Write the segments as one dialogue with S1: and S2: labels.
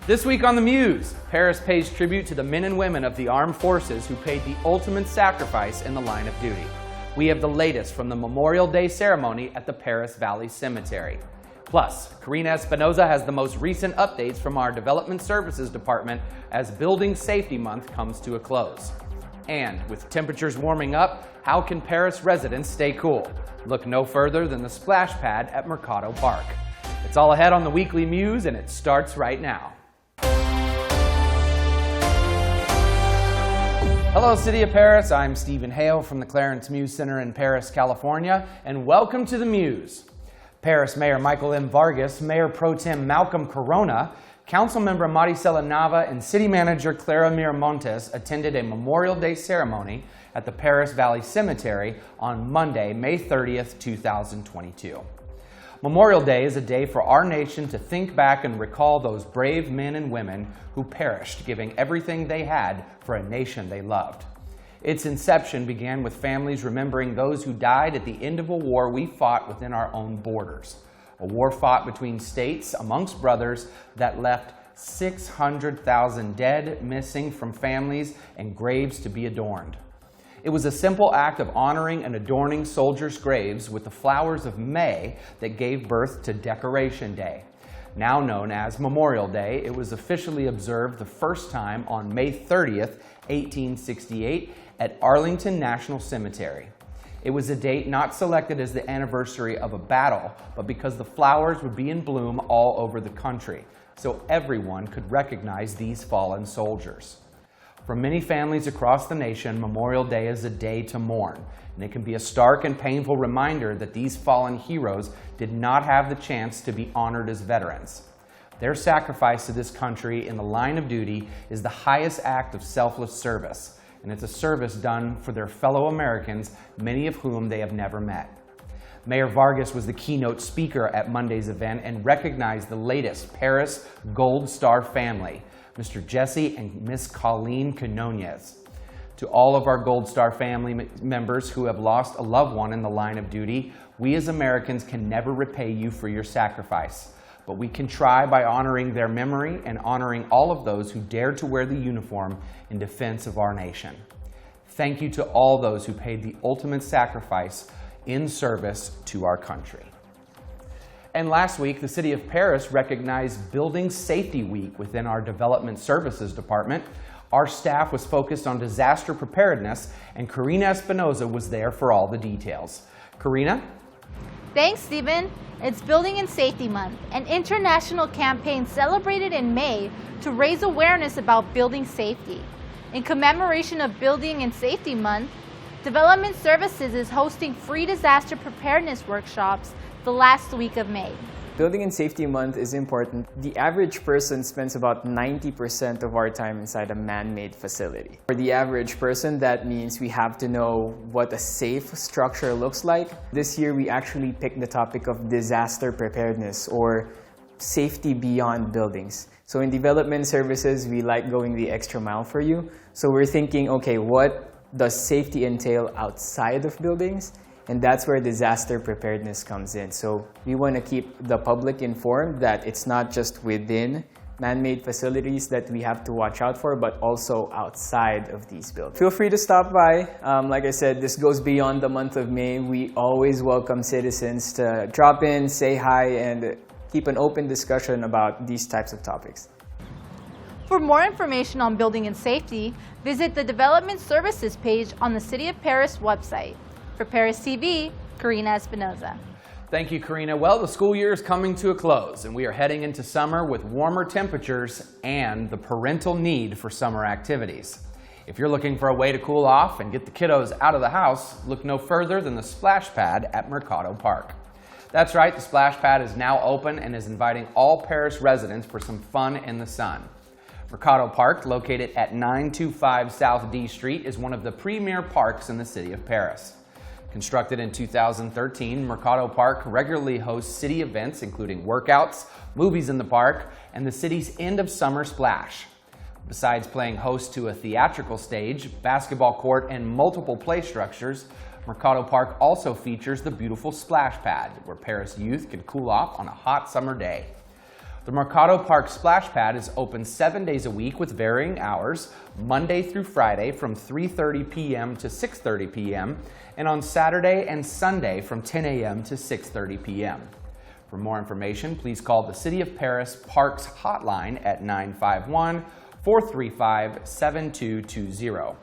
S1: This week on the Muse, Perris pays tribute to the men and women of the armed forces who paid the ultimate sacrifice in the line of duty. We have the latest from the Memorial Day ceremony at the Perris Valley Cemetery. Plus, Karina Espinoza has the most recent updates from our Development Services Department as Building Safety Month comes to a close. And with temperatures warming up, how can Perris residents stay cool? Look no further than the splash pad at Mercado Park. It's all ahead on the Weekly Muse, and it starts right now. Hello, City of Perris. I'm Stephen Hale from the Clarence Muse Center in Perris, California, and welcome to the Muse. Perris Mayor Michael M. Vargas, Mayor Pro Tem Malcolm Corona, Councilmember Maricela Nava, and City Manager Clara Miramontes attended a Memorial Day ceremony at the Perris Valley Cemetery on Monday, May 30th, 2022. Memorial Day is a day for our nation to think back and recall those brave men and women who perished, giving everything they had for a nation they loved. Its inception began with families remembering those who died at the end of a war we fought within our own borders. A war fought between states amongst brothers that left 600,000 dead, missing from families and graves to be adorned. It was a simple act of honoring and adorning soldiers' graves with the flowers of May that gave birth to Decoration Day. Now known as Memorial Day, it was officially observed the first time on May 30th, 1868 at Arlington National Cemetery. It was a date not selected as the anniversary of a battle, but because the flowers would be in bloom all over the country, so everyone could recognize these fallen soldiers. For many families across the nation, Memorial Day is a day to mourn, and it can be a stark and painful reminder that these fallen heroes did not have the chance to be honored as veterans. Their sacrifice to this country in the line of duty is the highest act of selfless service, and it's a service done for their fellow Americans, many of whom they have never met. Mayor Vargas was the keynote speaker at Monday's event and recognized the latest Perris Gold Star family, Mr. Jesse and Miss Colleen Quinonez. To all of our Gold Star family members who have lost a loved one in the line of duty, we as Americans can never repay you for your sacrifice, but we can try by honoring their memory and honoring all of those who dared to wear the uniform in defense of our nation. Thank you to all those who paid the ultimate sacrifice in service to our country. And last week, the City of Perris recognized Building Safety Week within our Development Services Department. Our staff was focused on disaster preparedness, and Karina Espinoza was there for all the details. Karina?
S2: Thanks, Stephen. It's Building and Safety Month, an international campaign celebrated in May to raise awareness about building safety. In commemoration of Building and Safety Month, Development Services is hosting free disaster preparedness workshops the last week of May.
S3: Building and Safety Month is important. The average person spends about 90% of our time inside a man-made facility. For the average person, that means we have to know what a safe structure looks like. This year, we actually picked the topic of disaster preparedness or safety beyond buildings. So in development services, we like going the extra mile for you. So we're thinking, okay, what does safety entail outside of buildings? And that's where disaster preparedness comes in. So we want to keep the public informed that it's not just within man-made facilities that we have to watch out for, but also outside of these buildings. Feel free to stop by. Like I said, this goes beyond the month of May. We always welcome citizens to drop in, say hi, and keep an open discussion about these types of topics.
S2: For more information on building and safety, visit the Development Services page on the City of Perris website. For Perris TV, Karina Espinoza.
S1: Thank you, Karina. Well, the school year is coming to a close, and we are heading into summer with warmer temperatures and the parental need for summer activities. If you're looking for a way to cool off and get the kiddos out of the house, look no further than the splash pad at Mercado Park. That's right, the splash pad is now open and is inviting all Perris residents for some fun in the sun. Mercado Park, located at 925 South D Street, is one of the premier parks in the city of Perris. Constructed in 2013, Mercado Park regularly hosts city events including workouts, movies in the park, and the city's end of summer splash. Besides playing host to a theatrical stage, basketball court, and multiple play structures, Mercado Park also features the beautiful splash pad, where Perris youth can cool off on a hot summer day. The Mercado Park Splash Pad is open 7 days a week with varying hours, Monday through Friday from 3:30 p.m. to 6:30 p.m., and on Saturday and Sunday from 10 a.m. to 6:30 p.m. For more information, please call the City of Perris Parks hotline at 951-435-7220.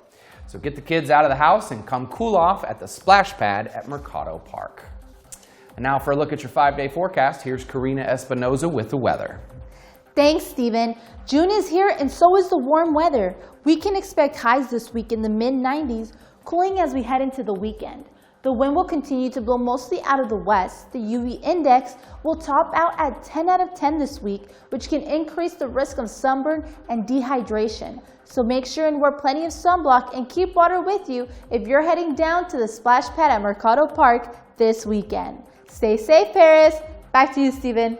S1: So get the kids out of the house and come cool off at the Splash Pad at Mercado Park. And now for a look at your 5-day forecast, here's Karina Espinoza with the weather.
S2: Thanks, Stephen. June is here and so is the warm weather. We can expect highs this week in the mid-90s, cooling as we head into the weekend. The wind will continue to blow mostly out of the west. The UV index will top out at 10 out of 10 this week, which can increase the risk of sunburn and dehydration. So make sure and wear plenty of sunblock and keep water with you if you're heading down to the Splash Pad at Mercado Park this weekend. Stay safe, Perris. Back to you, Stephen.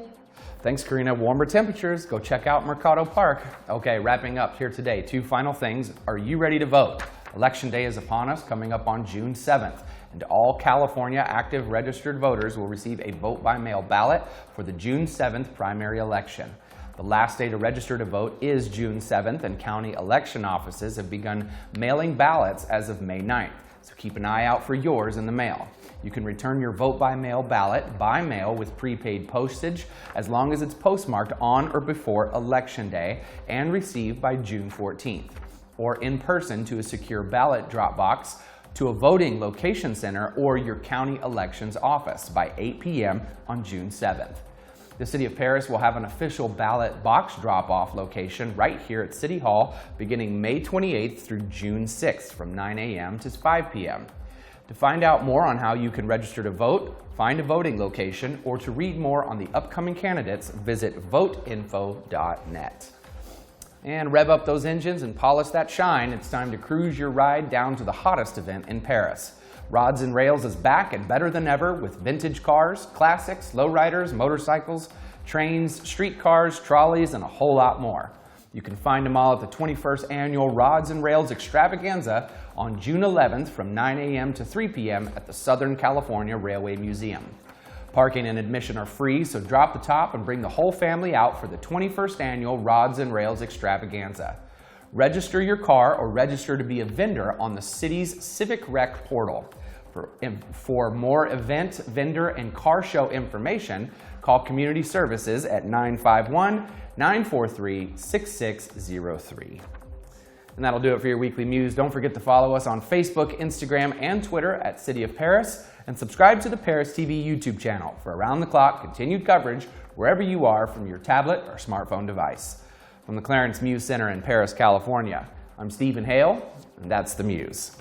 S1: Thanks, Karina. Warmer temperatures. Go check out Mercado Park. Okay, wrapping up here today. 2 final things. Are you ready to vote? Election Day is upon us, coming up on June 7th. And all California active registered voters will receive a vote-by-mail ballot for the June 7th primary election. The last day to register to vote is June 7th, and county election offices have begun mailing ballots as of May 9th. So keep an eye out for yours in the mail. You can return your vote-by-mail ballot by mail with prepaid postage as long as it's postmarked on or before Election Day and received by June 14th, or in person to a secure ballot drop box, to a voting location center, or your county elections office by 8 p.m. on June 7th. The City of Perris will have an official ballot box drop-off location right here at City Hall beginning May 28th through June 6th from 9 a.m. to 5 p.m. To find out more on how you can register to vote, find a voting location, or to read more on the upcoming candidates, visit voteinfo.net. And rev up those engines and polish that shine. It's time to cruise your ride down to the hottest event in Perris. Rods and Rails is back and better than ever with vintage cars, classics, lowriders, motorcycles, trains, streetcars, trolleys, and a whole lot more. You can find them all at the 21st Annual Rods and Rails Extravaganza on June 11th from 9 a.m. to 3 p.m. at the Southern California Railway Museum. Parking and admission are free, so drop the top and bring the whole family out for the 21st Annual Rods and Rails Extravaganza. Register your car or register to be a vendor on the city's Civic Rec portal. For more event, vendor, and car show information, call Community Services at 951-943-6603. And that'll do it for your Weekly Muse. Don't forget to follow us on Facebook, Instagram, and Twitter at City of Perris, and subscribe to the Perris TV YouTube channel for around-the-clock continued coverage wherever you are from your tablet or smartphone device. From the Clarence Muse Center in Perris, California, I'm Stephen Hale, and that's the Muse.